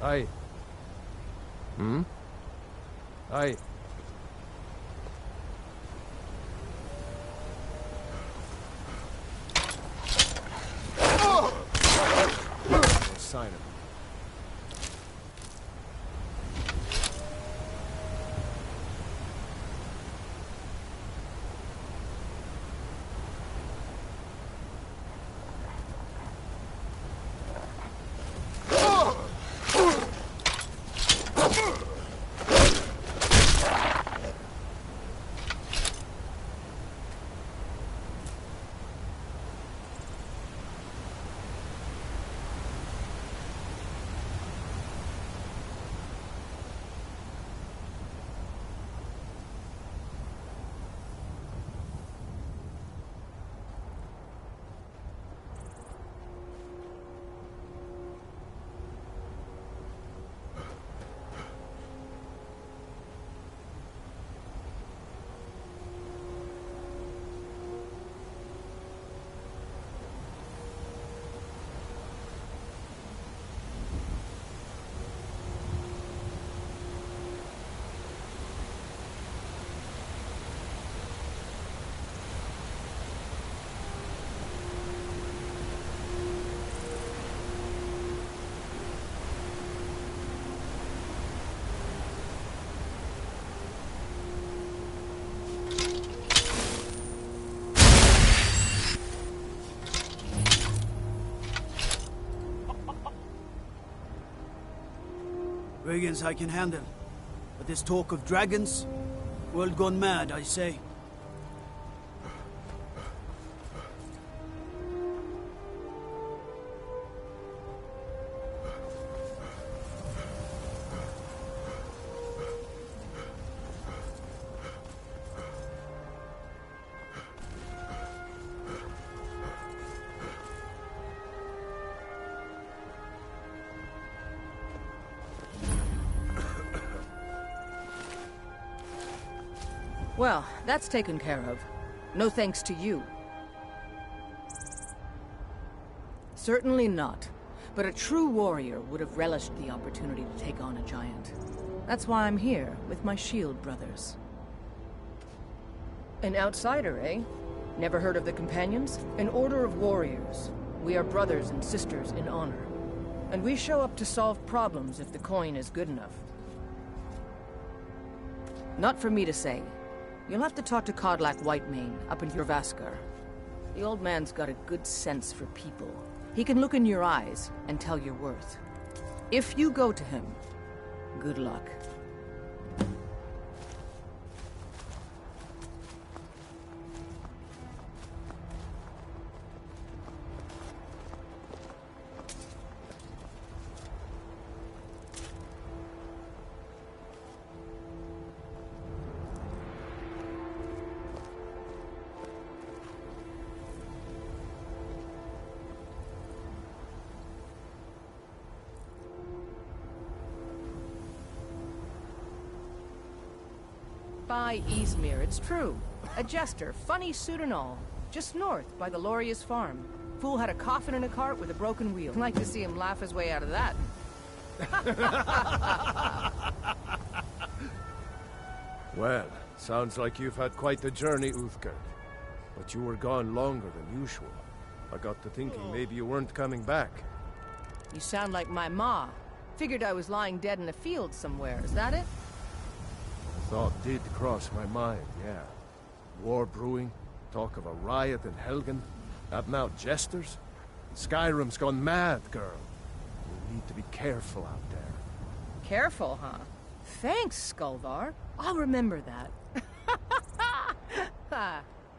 Aye. Hmm? Aye. No sign of him. Brigands I can handle. But this talk of dragons? World gone mad, I say. Well, that's taken care of. No thanks to you. Certainly not. But a true warrior would have relished the opportunity to take on a giant. That's why I'm here, with my shield brothers. An outsider, eh? Never heard of the Companions? An order of warriors. We are brothers and sisters in honor. And we show up to solve problems if the coin is good enough. Not for me to say. You'll have to talk to Kodlak Whitemane up in Jorvaskar. The old man's got a good sense for people. He can look in your eyes and tell your worth. If you go to him, good luck. By Izmir, it's true. A jester, funny suit and all. Just north, by the Loria's farm. Fool had a coffin in a cart with a broken wheel. Like to see him laugh his way out of that. Well, sounds like you've had quite the journey, Uthgerd. But you were gone longer than usual. I got to thinking maybe you weren't coming back. You sound like my ma. Figured I was lying dead in a field somewhere, is that it? Thought did cross my mind, yeah. War brewing, talk of a riot in Helgen, out out jesters. Skyrim's gone mad, girl. You need to be careful out there. Careful, huh? Thanks, Skullvar. I'll remember that.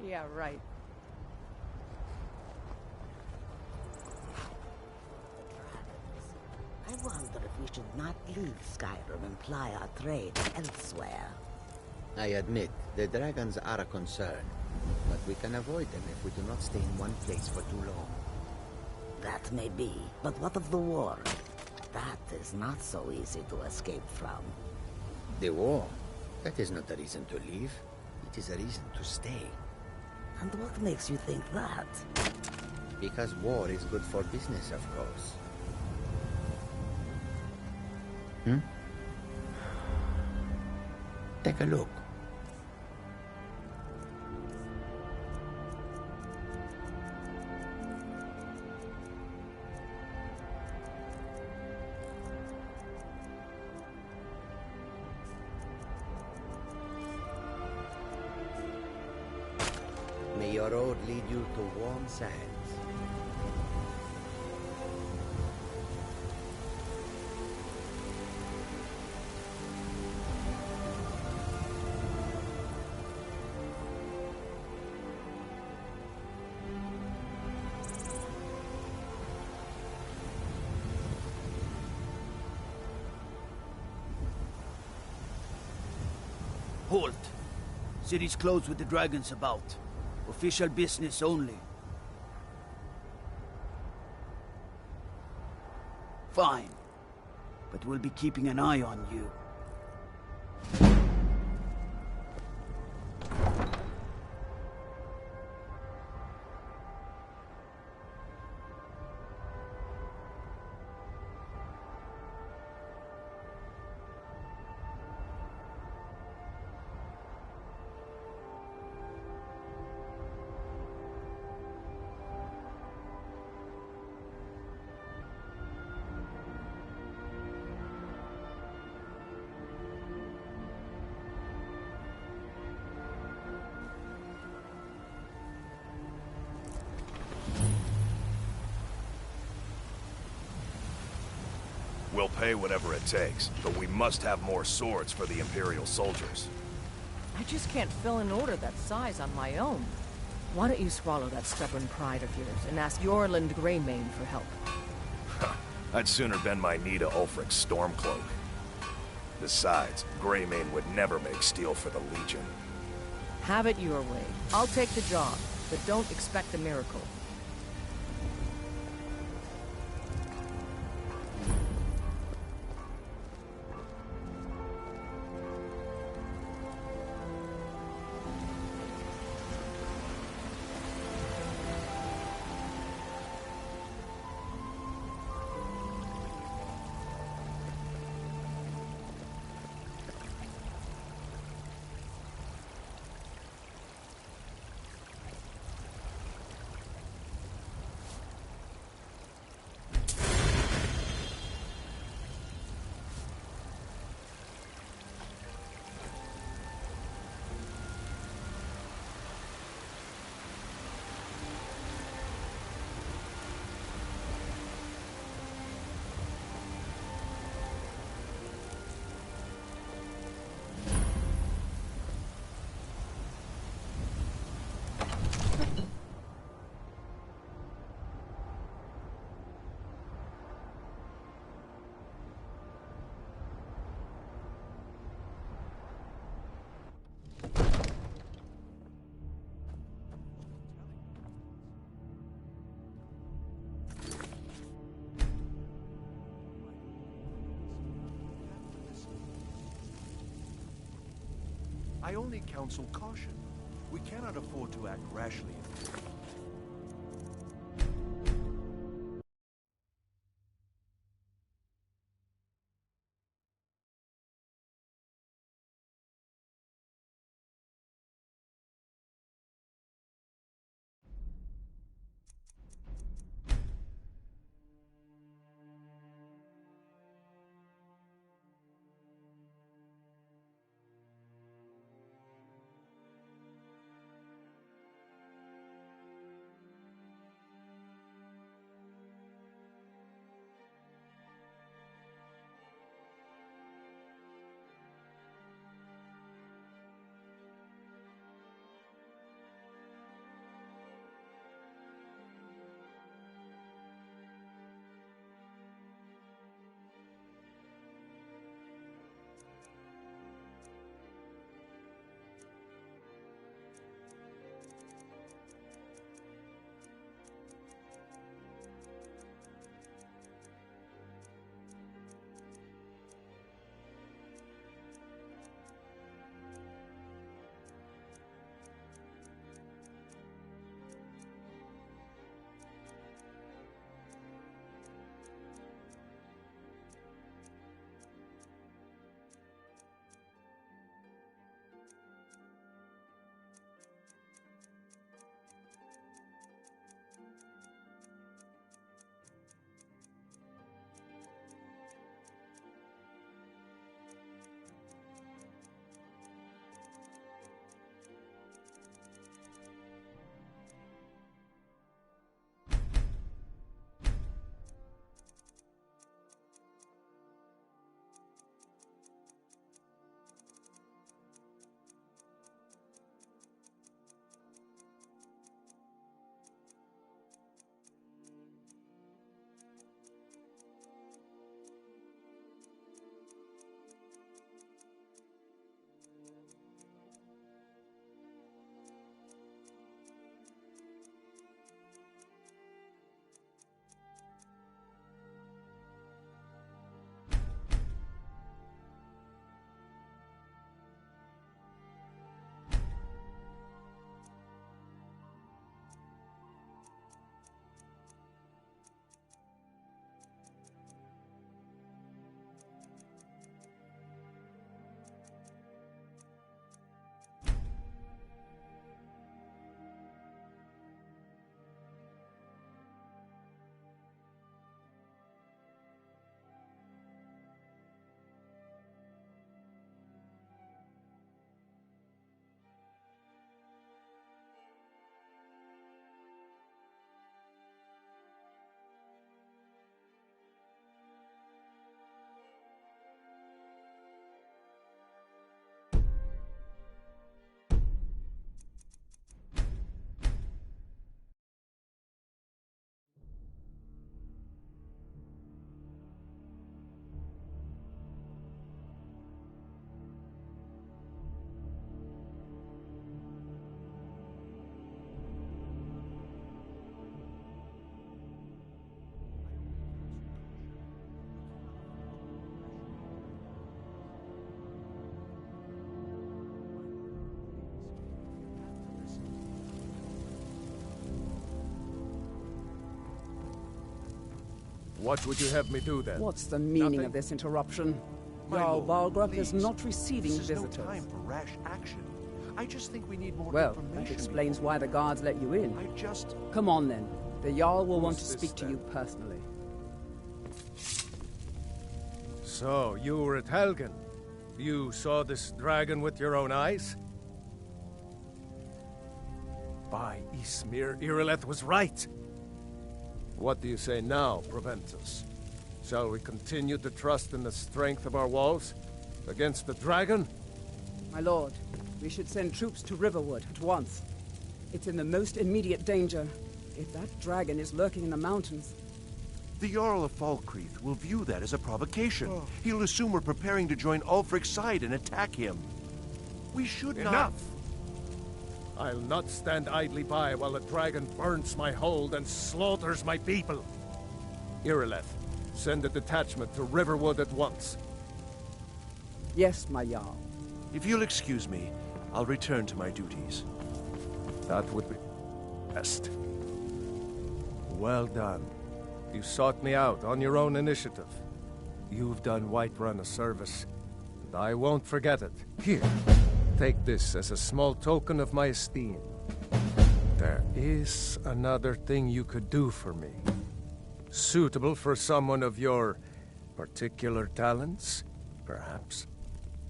Yeah, right. I wonder if we should not leave Skyrim and ply our trade elsewhere. I admit, the dragons are a concern, but we can avoid them if we do not stay in one place for too long. That may be, but what of the war? That is not so easy to escape from. The war? That is not a reason to leave. It is a reason to stay. And what makes you think that? Because war is good for business, of course. Take a look. May your road lead you to warm sands. Halt! City's closed with the dragons about. Official business only. Fine. But we'll be keeping an eye on you. We'll pay whatever it takes, but we must have more swords for the Imperial soldiers. I just can't fill an order that size on my own. Why don't you swallow that stubborn pride of yours and ask Yorland Greymane for help? I'd sooner bend my knee to Ulfric's Stormcloak. Besides, Greymane would never make steel for the Legion. Have it your way. I'll take the job, but don't expect a miracle. I only counsel caution. We cannot afford to act rashly. What would you have me do then? What's the meaning Nothing? of this interruption? My Jarl lord, Balgruuf is please. not receiving This is visitors. no time for rash action. I just think we need more Well, information. that explains why the guards let you in. I just... Come on then. The Jarl will want to Who's this, speak to then? you personally. So, you were at Helgen. You saw this dragon with your own eyes? By Ysmir, Irileth was right. What do you say now, Proventus? Shall we continue to trust in the strength of our walls? Against the dragon? My lord, we should send troops to Riverwood at once. It's in the most immediate danger. If that dragon is lurking in the mountains... The Jarl of Falkreath will view that as a provocation. He'll assume we're preparing to join Ulfric's side and attack him. We should not... Enough! I'll not stand idly by while the dragon burns my hold and slaughters my people. Irileth, send a detachment to Riverwood at once. Yes, my Jarl. If you'll excuse me, I'll return to my duties. That would be best. Well done. You sought me out on your own initiative. You've done Whiterun a service, and I won't forget it. Here, take this as a small token of my esteem. There is another thing you could do for me. Suitable for someone of your particular talents, perhaps.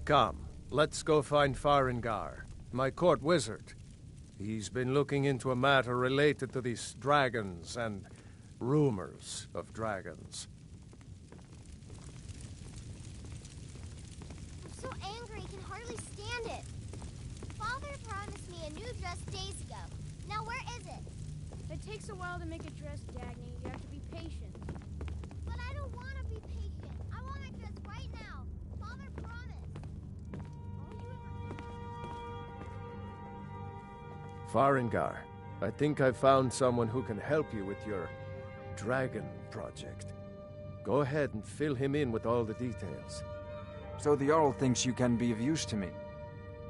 Come, let's go find Farengar, my court wizard. He's been looking into a matter related to these dragons and rumors of dragons. I'm so angry I can hardly stand it. Father promised me a new dress days ago. Now where is it? It takes a while to make a dress, Dagny. You have to be patient. But I don't want to be patient. I want a dress right now. Father promised. Farengar, I think I've found someone who can help you with your dragon project. Go ahead and fill him in with all the details. So the Jarl thinks you can be of use to me.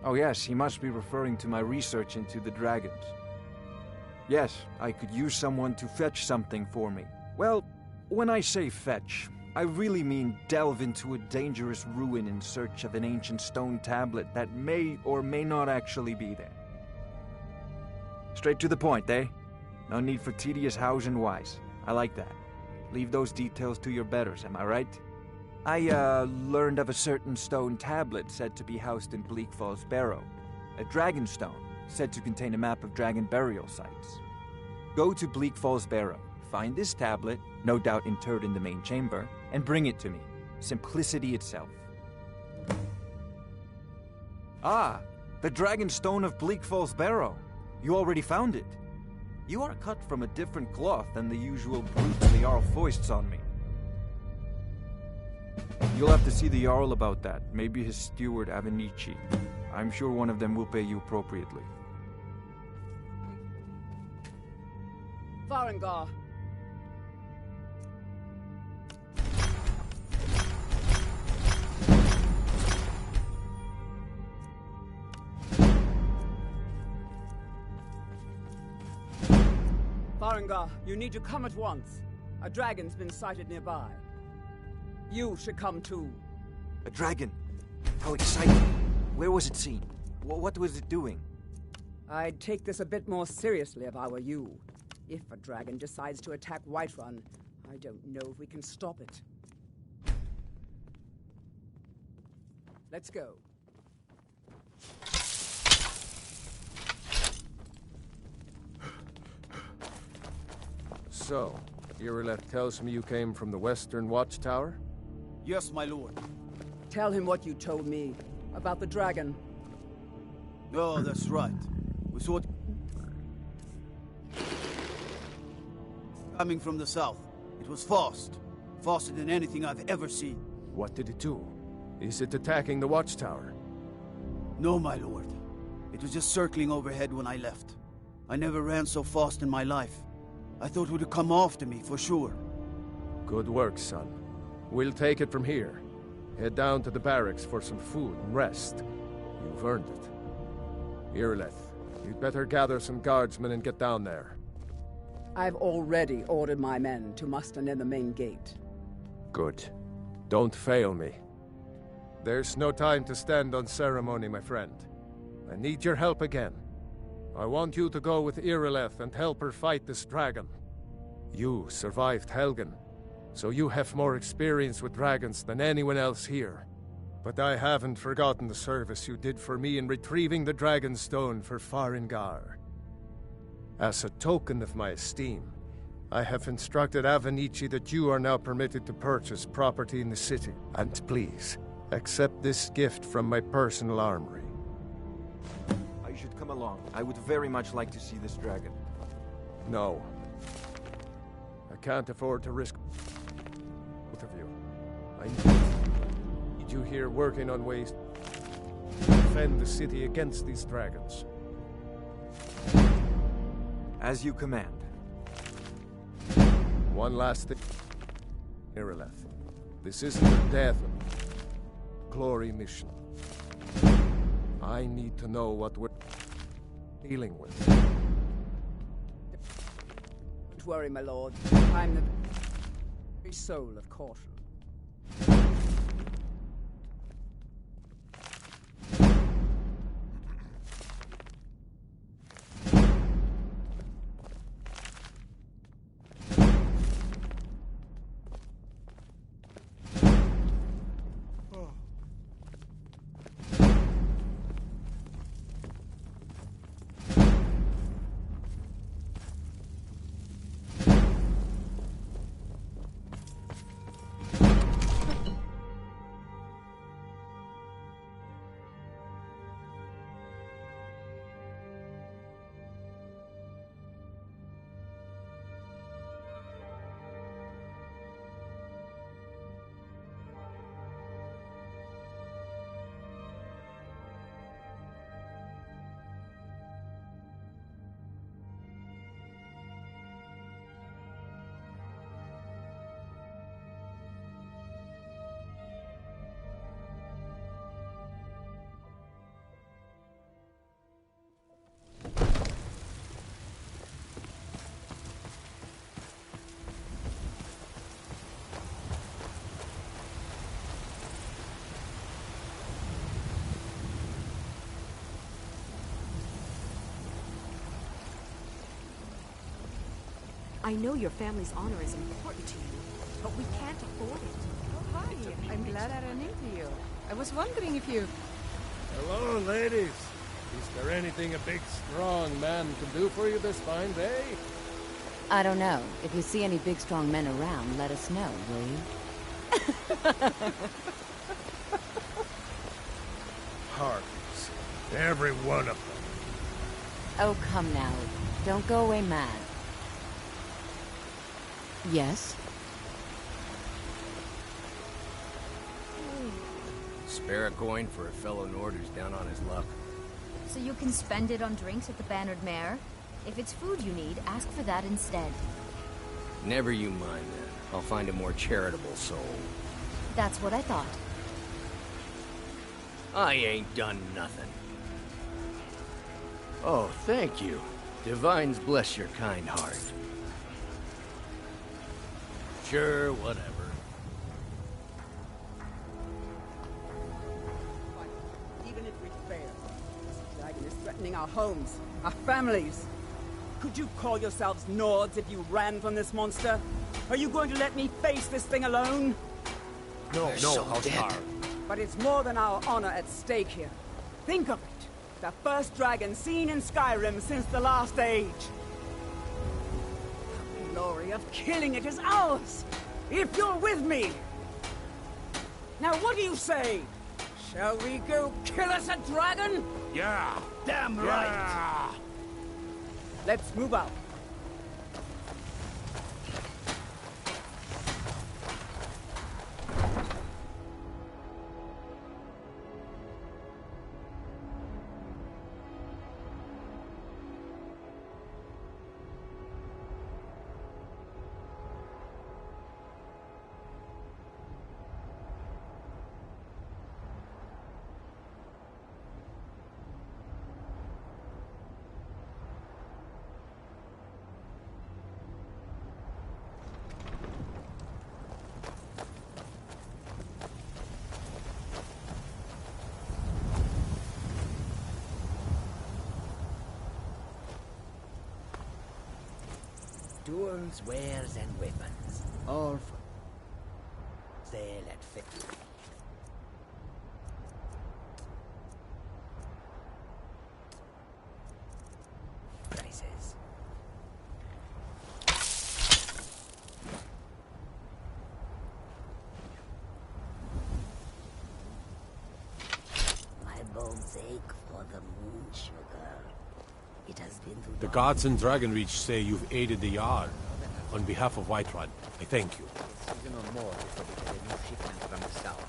Oh yes, he must be referring to my research into the dragons. Yes, I could use someone to fetch something for me. Well, when I say fetch, I really mean delve into a dangerous ruin in search of an ancient stone tablet that may or may not actually be there. Straight to the point, eh? No need for tedious hows and whys. I like that. Leave those details to your betters, am I right? I, learned of a certain stone tablet said to be housed in Bleak Falls Barrow. A dragon stone, said to contain a map of dragon burial sites. Go to Bleak Falls Barrow, find this tablet, no doubt interred in the main chamber, and bring it to me. Simplicity itself. Ah, the dragon stone of Bleak Falls Barrow. You already found it. You are cut from a different cloth than the usual brutes the Jarl foists on me. You'll have to see the Jarl about that, maybe his steward Avenici. I'm sure one of them will pay you appropriately. Farengar! Farengar, you need to come at once. A dragon's been sighted nearby. You should come too. A dragon? How exciting. Where was it seen? What was it doing? I'd take this a bit more seriously if I were you. If a dragon decides to attack Whiterun, I don't know if we can stop it. Let's go. So, Irileth tells me you came from the Western Watchtower? Yes, my lord. Tell him what you told me about the dragon. Oh, that's right. We saw it coming from the south. It was fast. Faster than anything I've ever seen. What did it do? Is it attacking the Watchtower? No, my lord. It was just circling overhead when I left. I never ran so fast in my life. I thought it would come after me, for sure. Good work, son. We'll take it from here. Head down to the barracks for some food and rest. You've earned it. Irileth, you'd better gather some guardsmen and get down there. I've already ordered my men to muster near the main gate. Good. Don't fail me. There's no time to stand on ceremony, my friend. I need your help again. I want you to go with Irileth and help her fight this dragon. You survived Helgen, so you have more experience with dragons than anyone else here. But I haven't forgotten the service you did for me in retrieving the Dragon Stone for Farengar. As a token of my esteem, I have instructed Avenici that you are now permitted to purchase property in the city. And please, accept this gift from my personal armory. I should come along. I would very much like to see this dragon. No. I can't afford to risk both of you. I need you here working on ways to defend the city against these dragons. As you command. One last thing. Irileth, this isn't a death or glory mission. I need to know what we're dealing with. Don't worry, my lord. I'm the very soul of caution. I know your family's honor is important to you, but we can't afford it. Oh, hi. I'm glad I ran into you. I was wondering if you... Hello, ladies. Is there anything a big, strong man can do for you this fine day? I don't know. If you see any big, strong men around, let us know, will you? Harpies. Every one of them. Oh, come now. Don't go away mad. Yes? Spare a coin for a fellow Nord who's down on his luck. So you can spend it on drinks at the Bannered Mare? If it's food you need, ask for that instead. Never you mind then. I'll find a more charitable soul. That's what I thought. I ain't done nothing. Oh, thank you. Divines bless your kind heart. Sure, whatever. Even if we fail, this dragon is threatening our homes, our families. Could you call yourselves Nords if you ran from this monster? Are you going to let me face this thing alone? No, Housecar. But it's more than our honor at stake here. Think of it. The first dragon seen in Skyrim since the last age. The glory of killing it is ours, if you're with me. Now what do you say? Shall we go kill us a dragon? Yeah! Damn right! Let's move out. Tools, wares, and weapons. All for sale at fit. Prices. My bones ache for the moon, sugar. It has been too The long. guards in Dragonreach say you've aided the Jarl. On behalf of Whiterun, I thank you. Even on more before we get a new shipment from the south.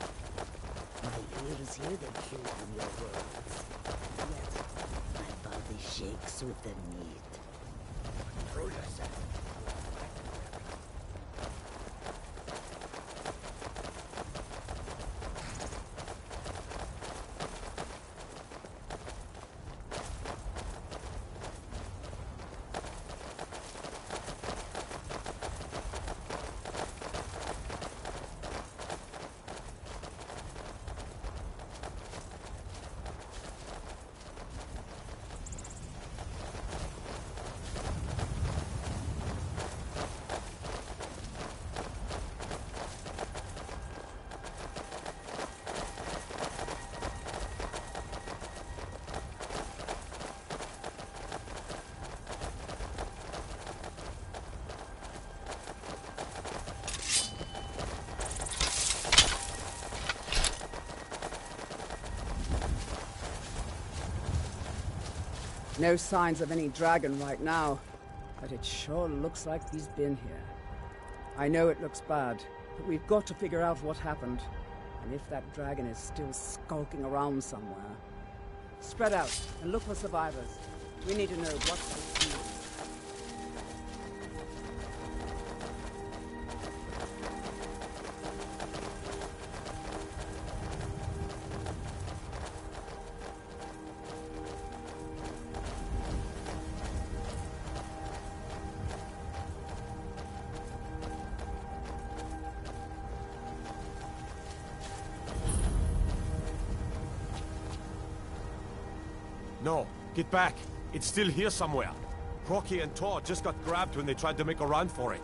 My ears hear the truth in your words. Yet, my body shakes with the need. Control yourself. No signs of any dragon right now, but it sure looks like he's been here. I know it looks bad, but we've got to figure out what happened, and if that dragon is still skulking around somewhere. Spread out and look for survivors. We need to know what's the deal. No, get back. It's still here somewhere. Rocky and Tor just got grabbed when they tried to make a run for it.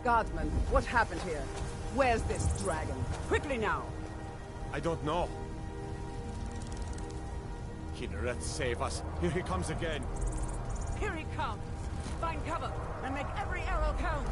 Guardsman, what happened here? Where's this dragon? Quickly now! I don't know. Kinneret, save us. Here he comes again. Here he comes! Find cover and make every arrow count!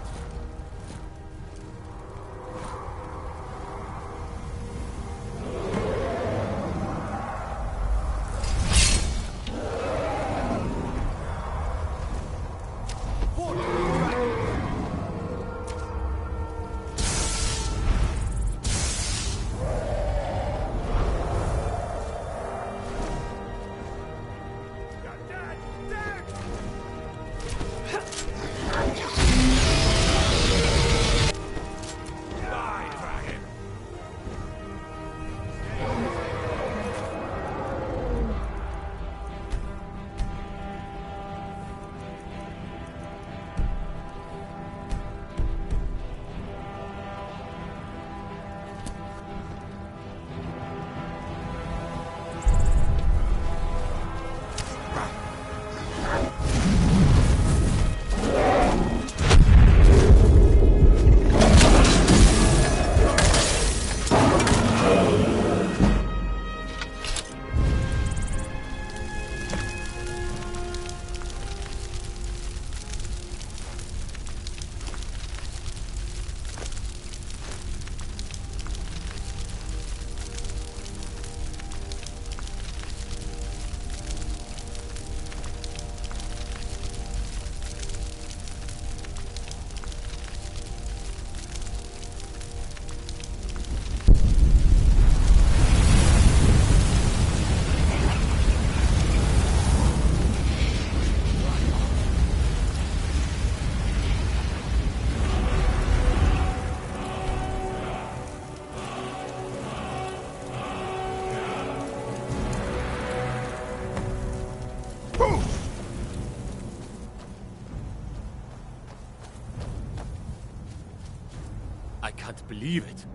I can't believe it.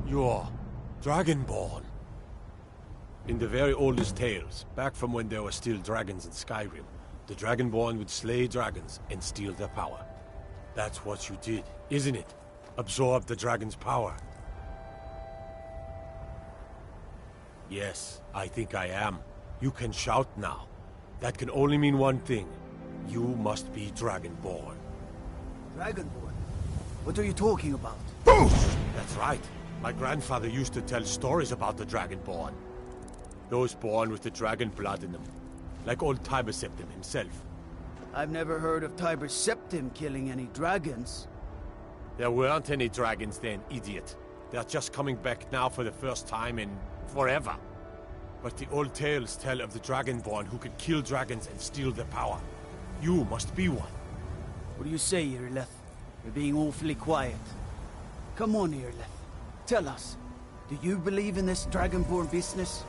You're Dragonborn. In the very oldest tales, back from when there were still dragons in Skyrim, the Dragonborn would slay dragons and steal their power. That's what you did, isn't it? Absorb the dragon's power. Yes, I think I am. You can shout now. That can only mean one thing. You must be Dragonborn. Dragonborn? What are you talking about? That's right. My grandfather used to tell stories about the Dragonborn. Those born with the dragon blood in them. Like old Tiber Septim himself. I've never heard of Tiber Septim killing any dragons. There weren't any dragons then, idiot. They're just coming back now for the first time in forever. But the old tales tell of the Dragonborn who could kill dragons and steal their power. You must be one. What do you say, Irileth? You're being awfully quiet. Come on, Irileth. Tell us. Do you believe in this Dragonborn business?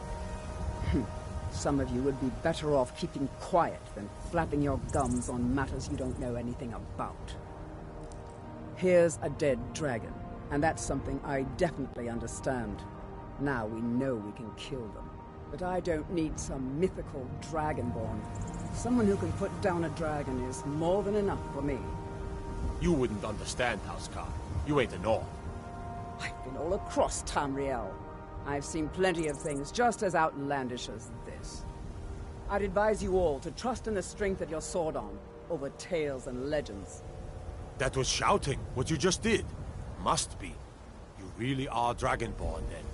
Some of you would be better off keeping quiet than flapping your gums on matters you don't know anything about. Here's a dead dragon, and that's something I definitely understand. Now we know we can kill them. But I don't need some mythical Dragonborn. Someone who can put down a dragon is more than enough for me. You wouldn't understand, Housecar. You ain't a Nord. I've been all across Tamriel. I've seen plenty of things just as outlandish as this. I'd advise you all to trust in the strength of your sword arm over tales and legends. That was shouting, what you just did. Must be. You really are Dragonborn, then.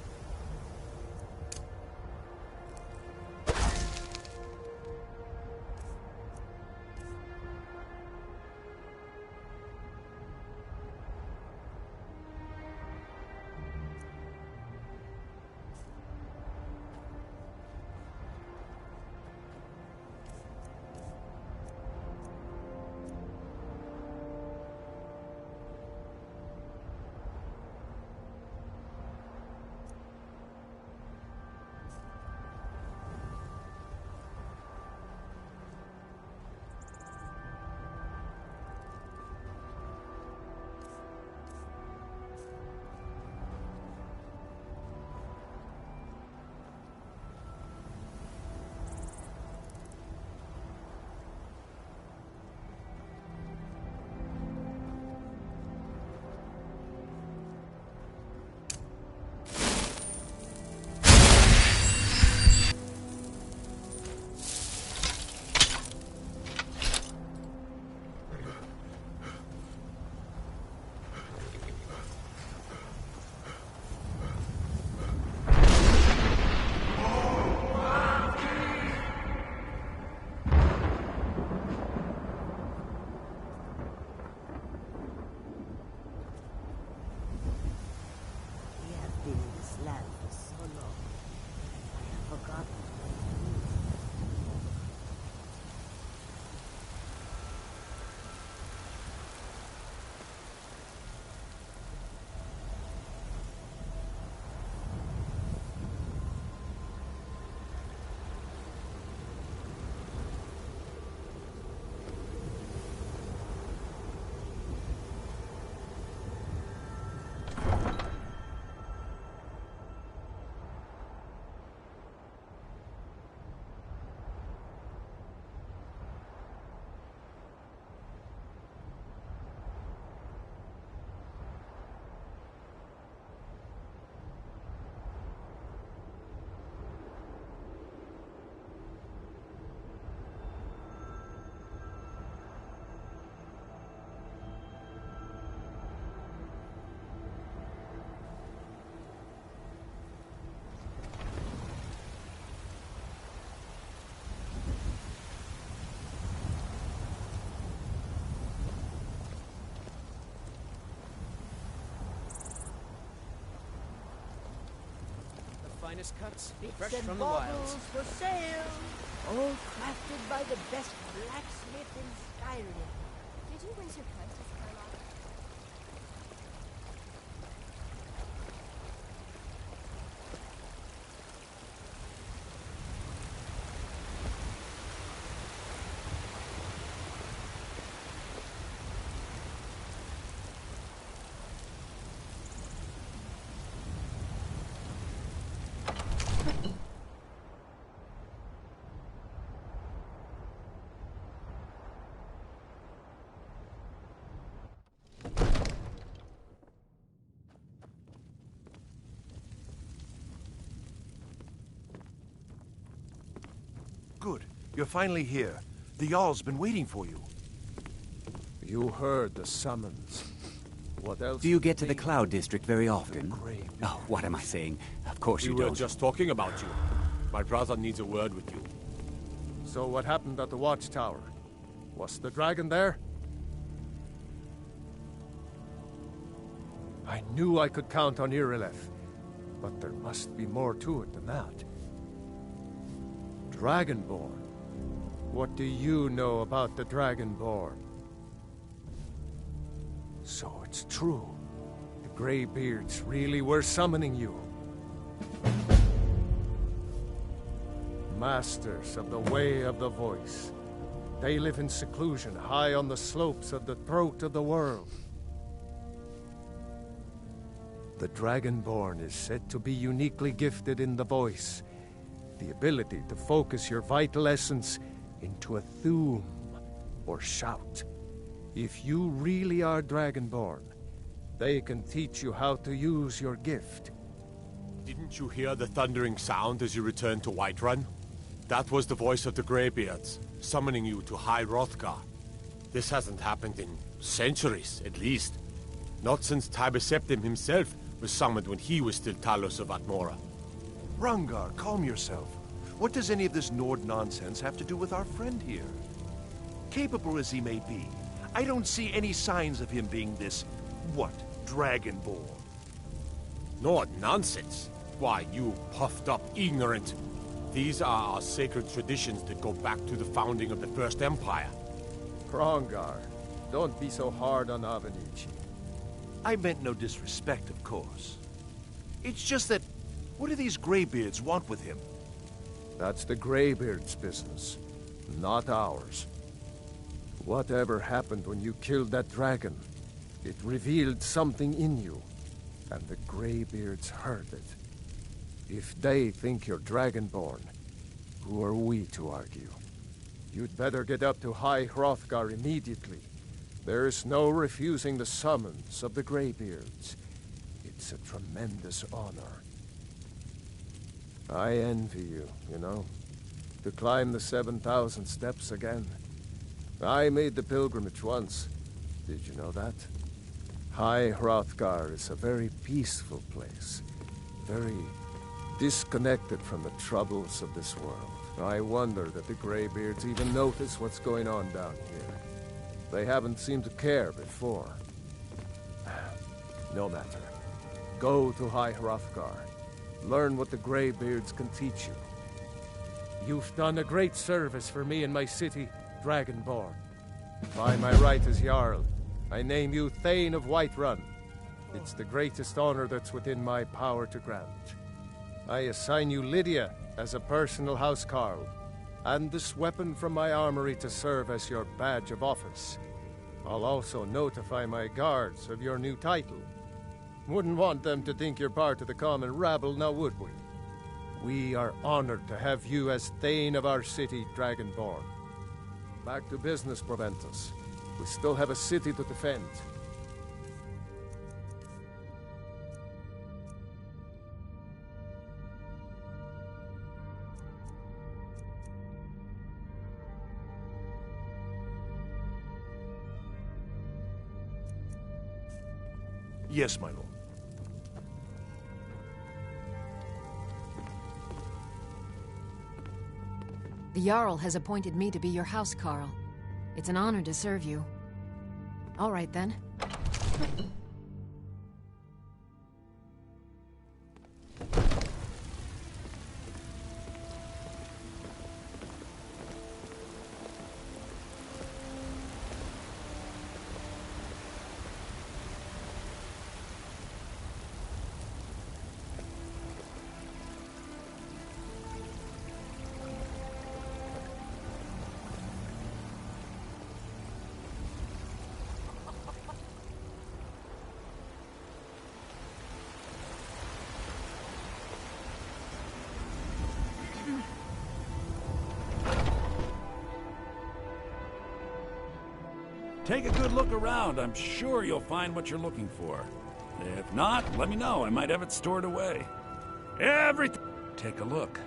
Finest cuts, Bits fresh and from the baubles wilds. for sale. All crafted by the best blacksmith in Skyrim. Did you winter coat as Karloff? You're finally here. The Jarl's been waiting for you. You heard the summons. What else? Do you get to the Cloud District very often? Oh, what am I saying? Of course you We were don't. just talking about you. My brother needs a word with you. So what happened at the watchtower? Was the dragon there? I knew I could count on Irileth, but there must be more to it than that. Dragonborn? What do you know about the Dragonborn? So it's true. The Greybeards really were summoning you. Masters of the Way of the Voice. They live in seclusion high on the slopes of the throat of the world. The Dragonborn is said to be uniquely gifted in the voice, the ability to focus your vital essence into a thum, or shout. If you really are Dragonborn, they can teach you how to use your gift. Didn't you hear the thundering sound as you returned to Whiterun? That was the voice of the Greybeards, summoning you to High Hrothgar. This hasn't happened in centuries, at least. Not since Tiber Septim himself was summoned when he was still Talos of Atmora. Rangar, calm yourself. What does any of this Nord nonsense have to do with our friend here? Capable as he may be, I don't see any signs of him being this, what, Dragonborn? Nord nonsense? Why, you puffed up ignorant. These are our sacred traditions that go back to the founding of the First Empire. Hrongar, don't be so hard on Avenici. I meant no disrespect, of course. It's just that, what do these Greybeards want with him? That's the Greybeards' business, not ours. Whatever happened when you killed that dragon, it revealed something in you, and the Greybeards heard it. If they think you're Dragonborn, who are we to argue? You'd better get up to High Hrothgar immediately. There's no refusing the summons of the Greybeards. It's a tremendous honor. I envy you, you know, to climb the 7,000 steps again. I made the pilgrimage once. Did you know that? High Hrothgar is a very peaceful place. Very disconnected from the troubles of this world. I wonder that the Greybeards even notice what's going on down here. They haven't seemed to care before. No matter. Go to High Hrothgar. Learn what the Greybeards can teach you. You've done a great service for me and my city, Dragonborn. By my right as Jarl, I name you Thane of Whiterun. It's the greatest honor that's within my power to grant. I assign you Lydia as a personal housecarl, and this weapon from my armory to serve as your badge of office. I'll also notify my guards of your new title. Wouldn't want them to think you're part of the common rabble, now would we? We are honored to have you as Thane of our city, Dragonborn. Back to business, Proventus. We still have a city to defend. Yes, my lord. The Jarl has appointed me to be your housecarl. It's an honor to serve you. All right, then. Take a good look around. I'm sure you'll find what you're looking for. If not, let me know. I might have it stored away. Everything. Take a look.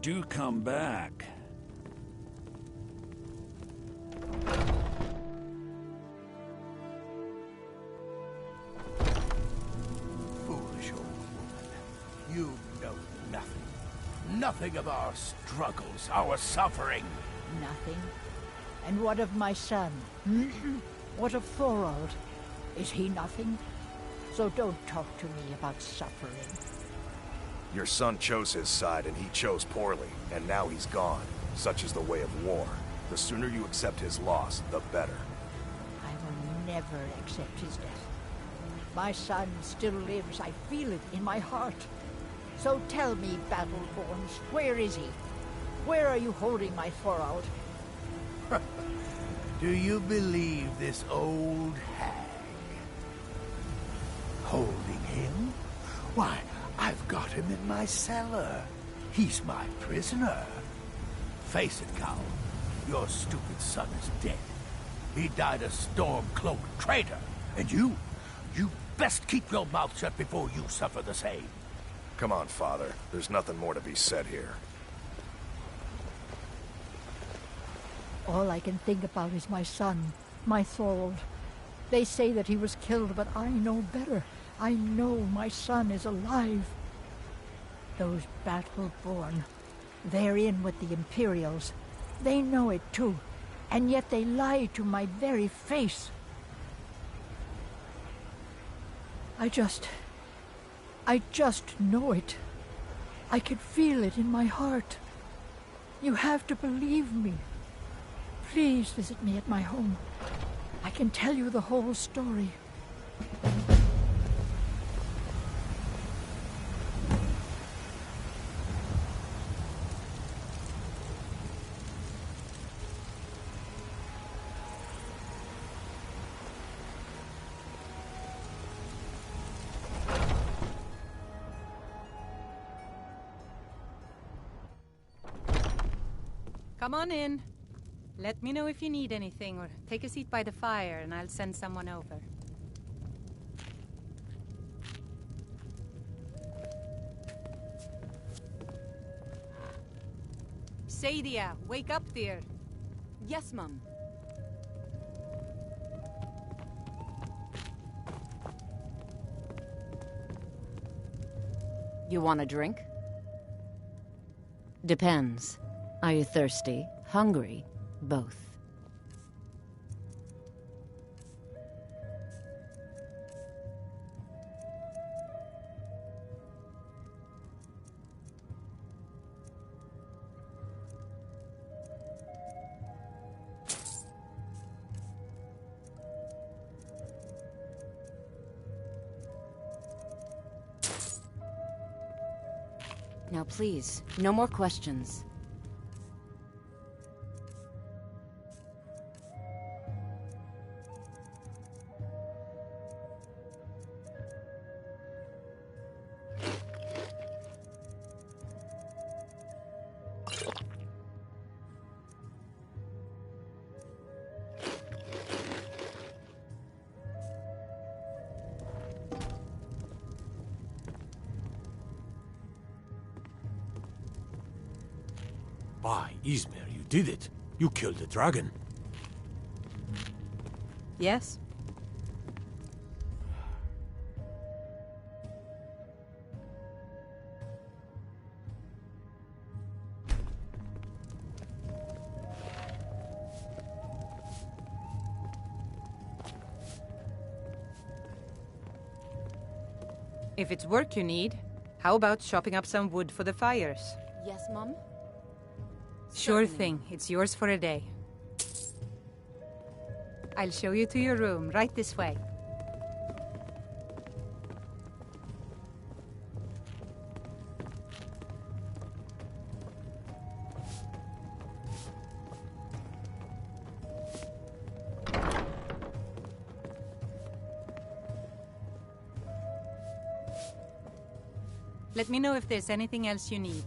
do come back. Foolish old woman. You know nothing. Nothing of our struggles, our suffering. Nothing? And what of my son? What of Thorold? Is he nothing? So don't talk to me about suffering. Your son chose his side, and he chose poorly, and now he's gone. Such is the way of war. The sooner you accept his loss, the better. I will never accept his death. My son still lives. I feel it in my heart. So tell me, Battleborns, where is he? Where are you holding my Thorold? Do you believe this old hag? Holding him? Why, I've got him in my cellar. He's my prisoner. Face it, Cal. Your stupid son is dead. He died a storm-cloaked traitor. And you best keep your mouth shut before you suffer the same. Come on, Father. There's nothing more to be said here. All I can think about is my son, my Thorold. They say that he was killed, but I know better. I know my son is alive. Those Battleborn, they're in with the Imperials. They know it too, and yet they lie to my very face. I just know it. I can feel it in my heart. You have to believe me. Please visit me at my home. I can tell you the whole story. Come on in. Let me know if you need anything, or take a seat by the fire and I'll send someone over. Sadia, wake up, dear. Yes, Mum. You want a drink? Depends. Are you thirsty? Hungry? Both. Now please, no more questions. By Ismer, you did it. You killed the dragon. Yes? If it's work you need, how about chopping up some wood for the fires? Yes, Mum? Sure thing. It's yours for a day. I'll show you to your room, right this way. Let me know if there's anything else you need.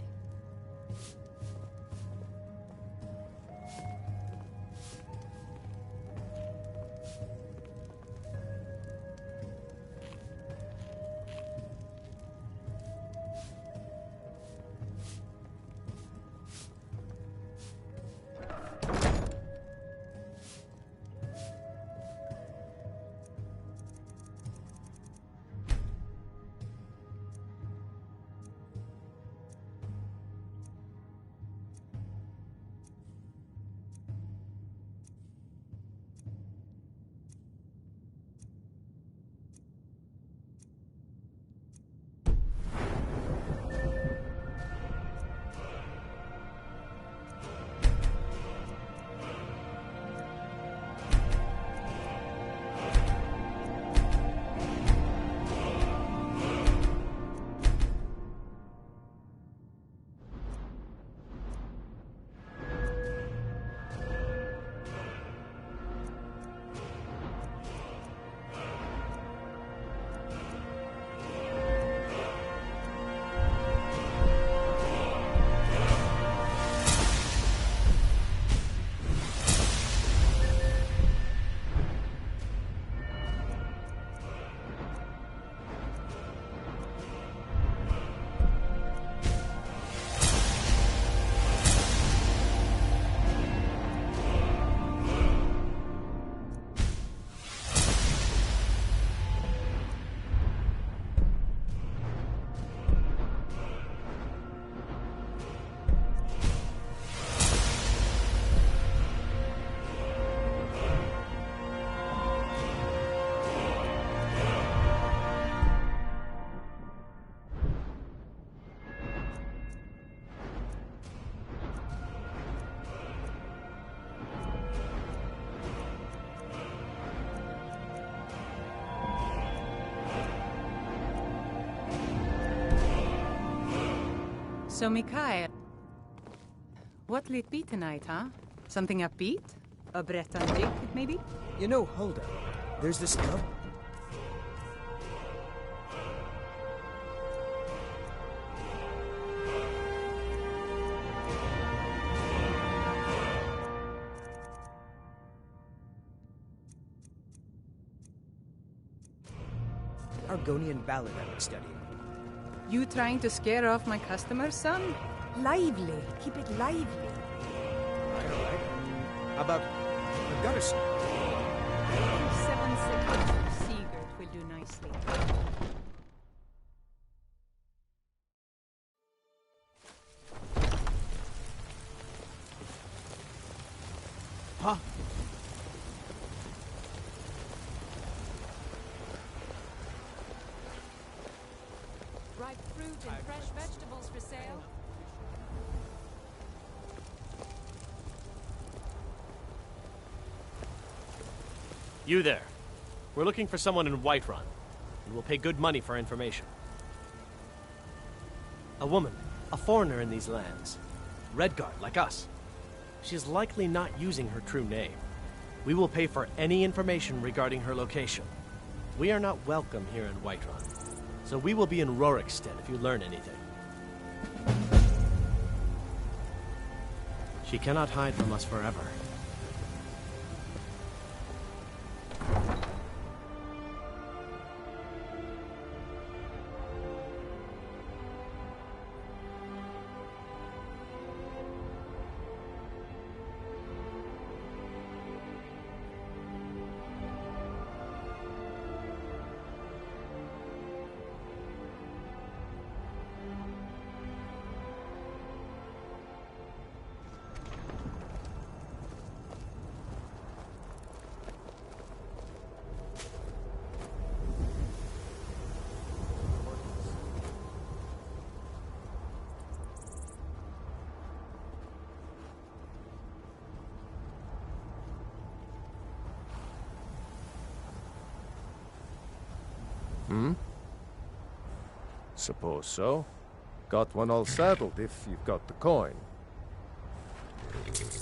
So, Mikael, what'll it be tonight, huh? Something upbeat? A Brett and Dick, maybe? You know, hold up. There's this club. Argonian ballad I would study. You trying to scare off my customers, son? Lively. Keep it lively. Alright. How about a gutter song? 7 seconds of Sigurd will do nicely. Huh? Ripe fruit and fresh vegetables for sale. You there. We're looking for someone in Whiterun, and we'll pay good money for information. A woman, a foreigner in these lands. Redguard, like us. She's likely not using her true name. We will pay for any information regarding her location. We are not welcome here in Whiterun, so we will be in Rorikstead if you learn anything. She cannot hide from us forever. Hmm? Suppose so. Got one all saddled if you've got the coin.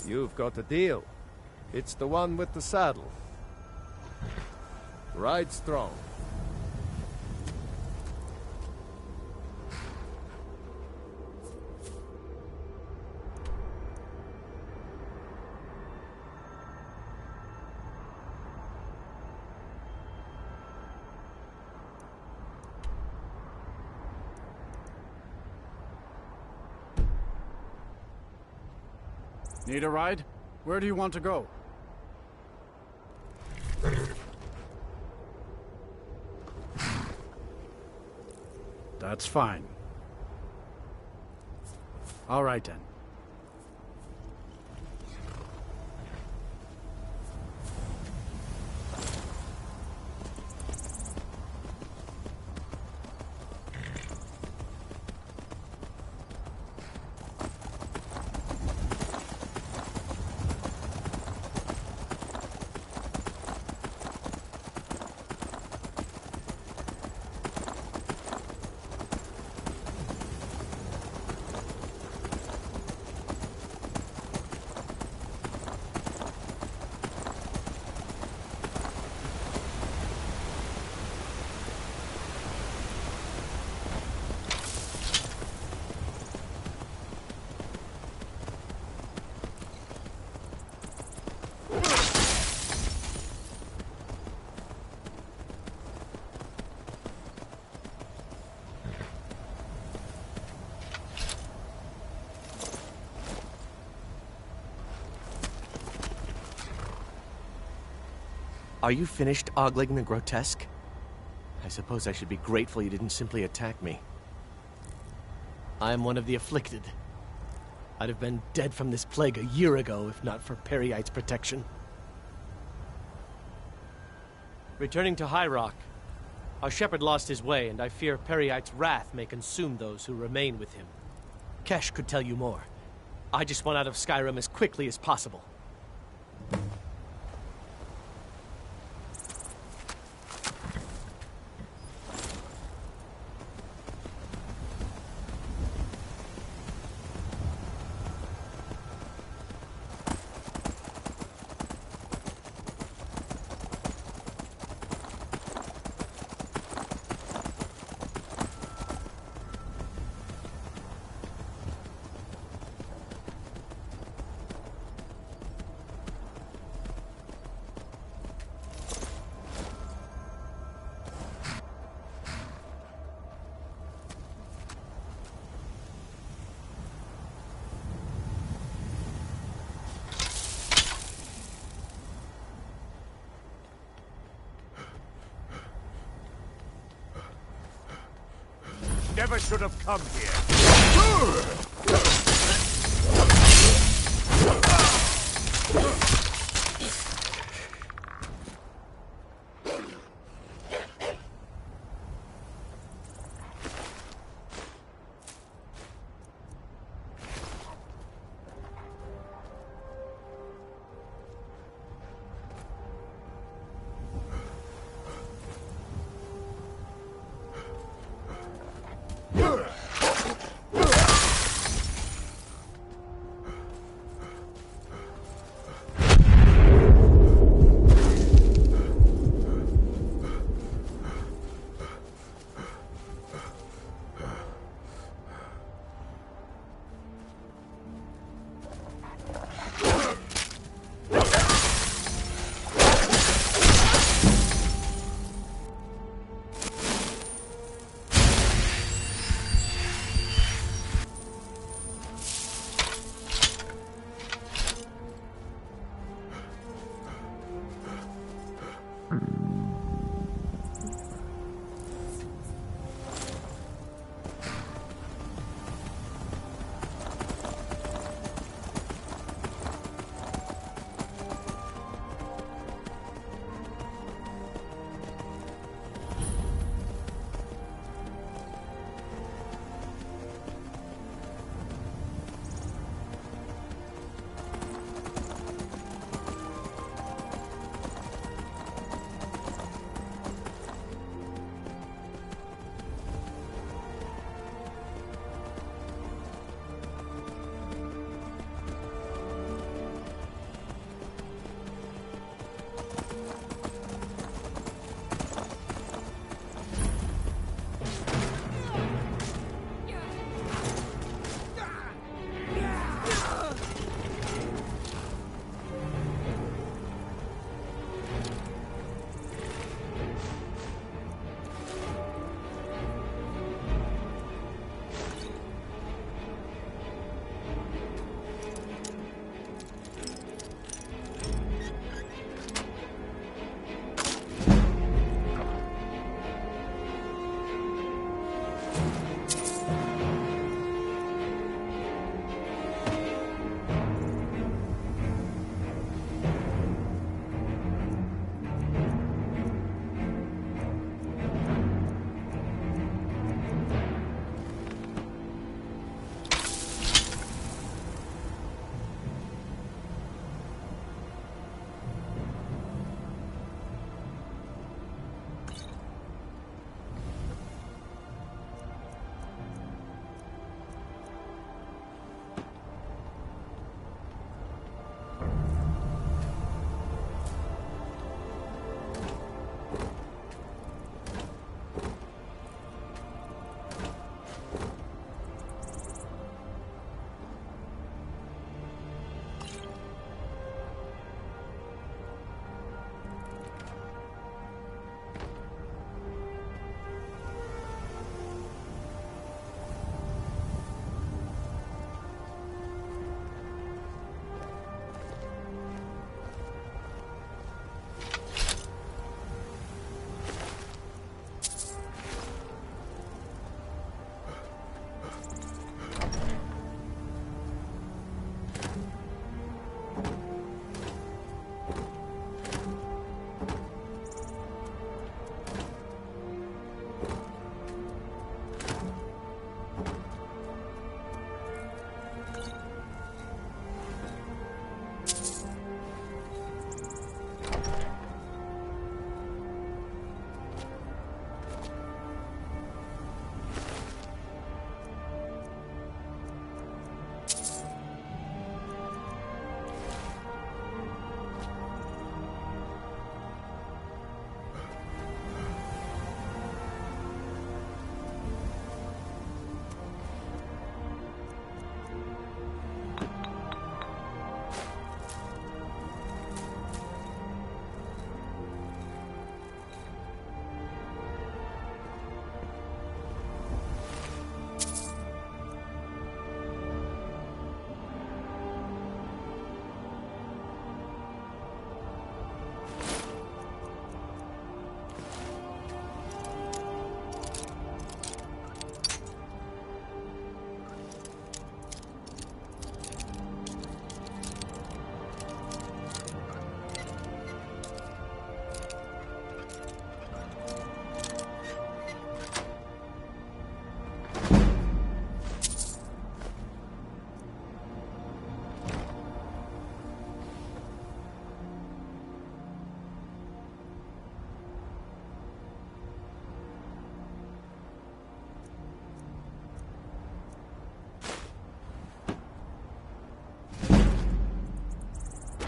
You've got a deal. It's the one with the saddle. Ride strong. Need a ride? Where do you want to go? That's fine. All right then. Are you finished ogling the grotesque? I suppose I should be grateful you didn't simply attack me. I am one of the afflicted. I'd have been dead from this plague a year ago if not for Periite's protection. Returning to High Rock, our shepherd lost his way, and I fear Periite's wrath may consume those who remain with him. Kesh could tell you more. I just want out of Skyrim as quickly as possible. never should have come here.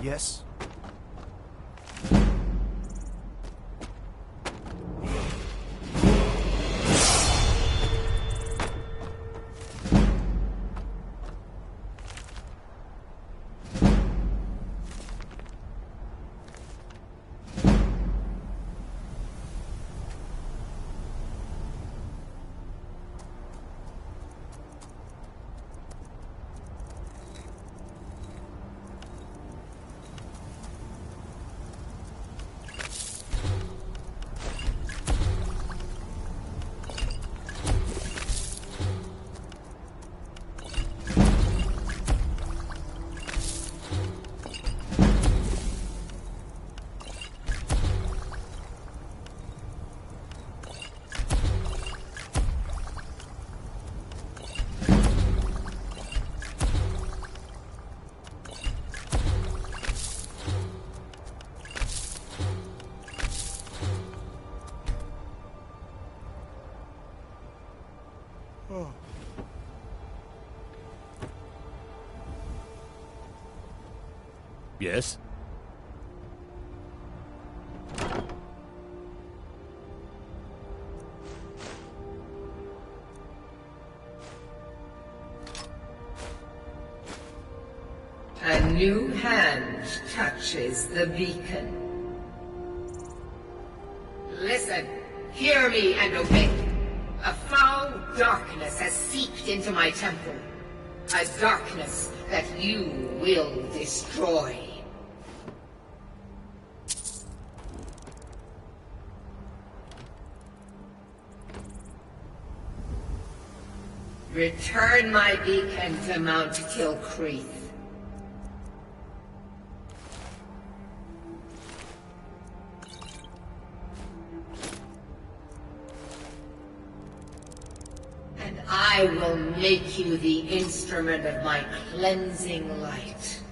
Yes? Yes? A new hand touches the beacon. Listen, hear me and obey. A foul darkness has seeped into my temple. A darkness that you will destroy. Return my beacon to Mount Kilcreath. And I will make you the instrument of my cleansing light.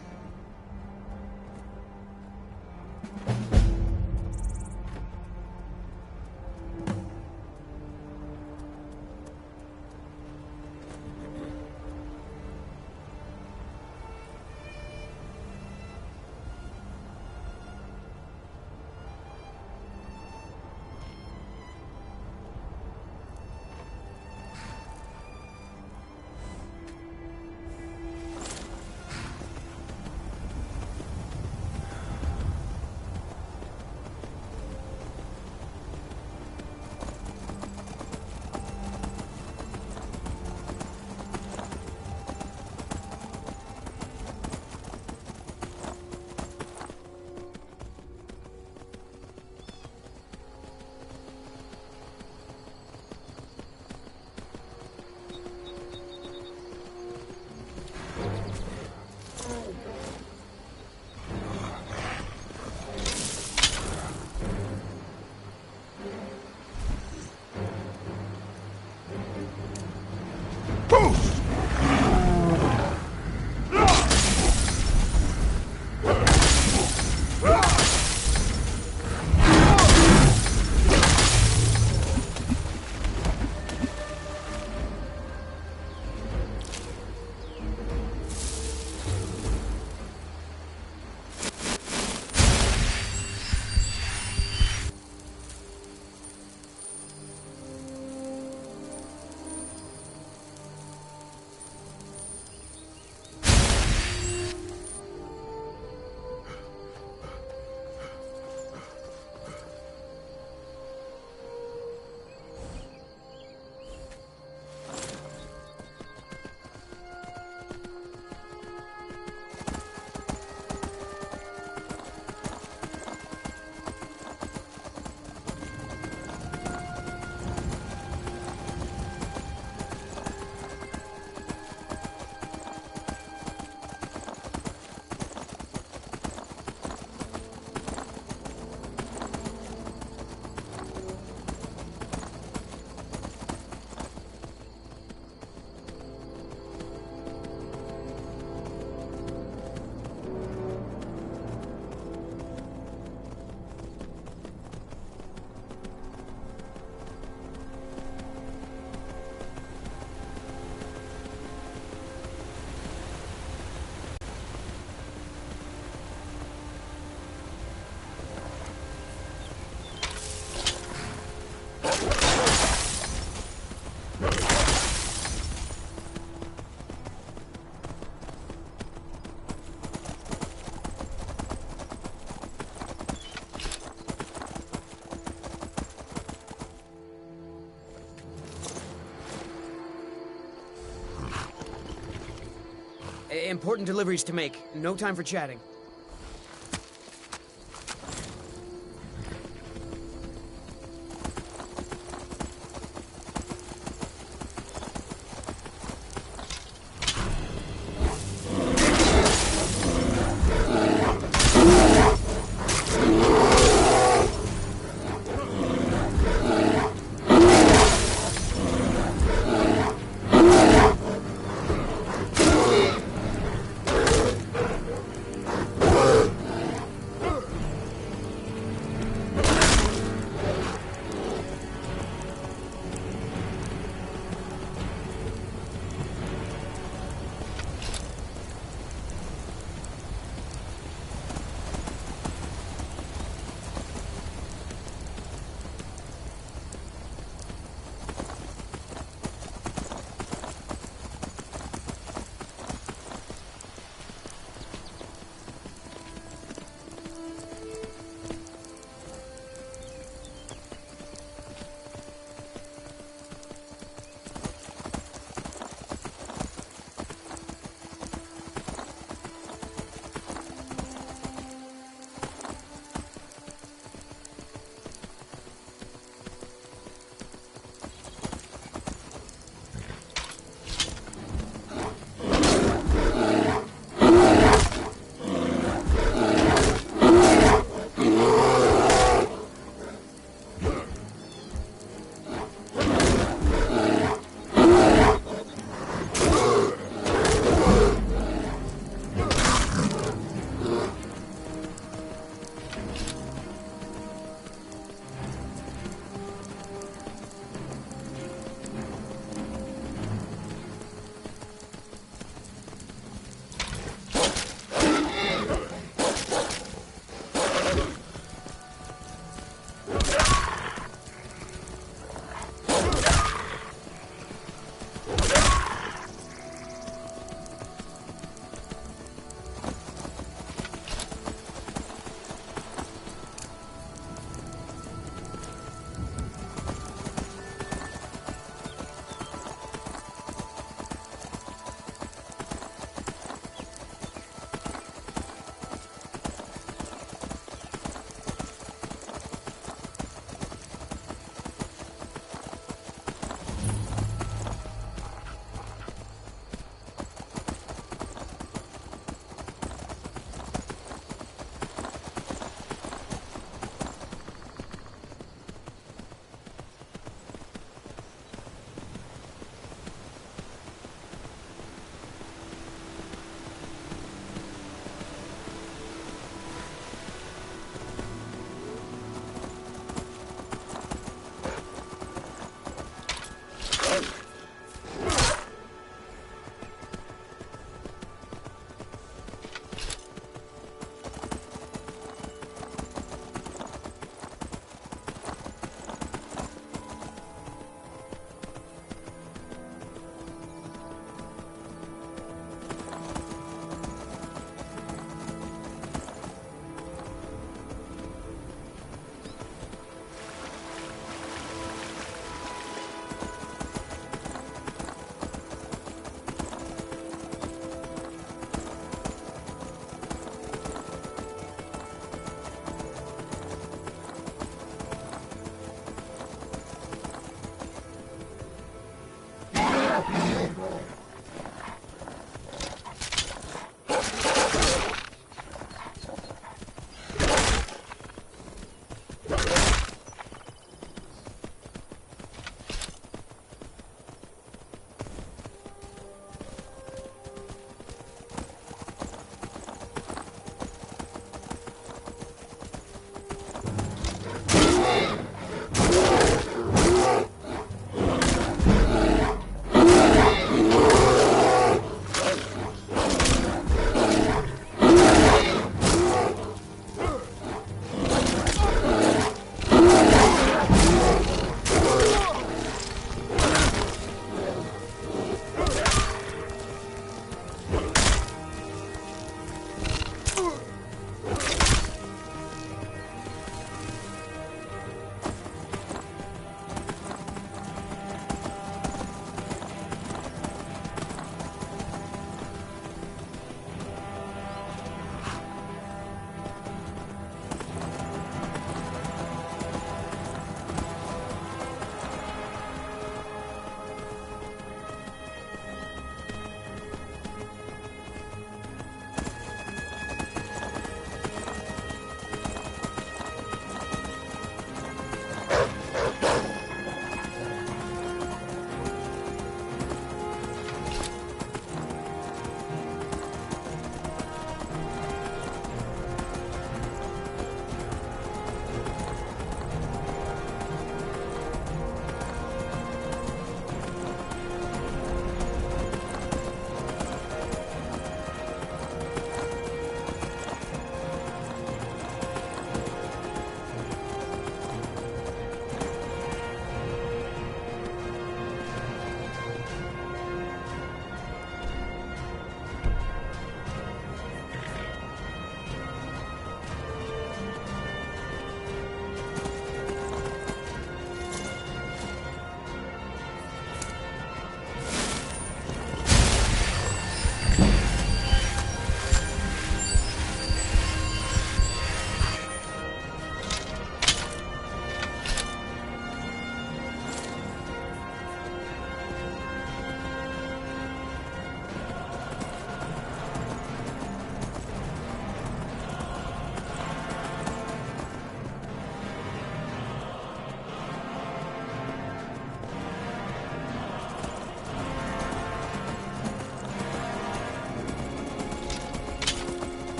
important deliveries to make. No time for chatting.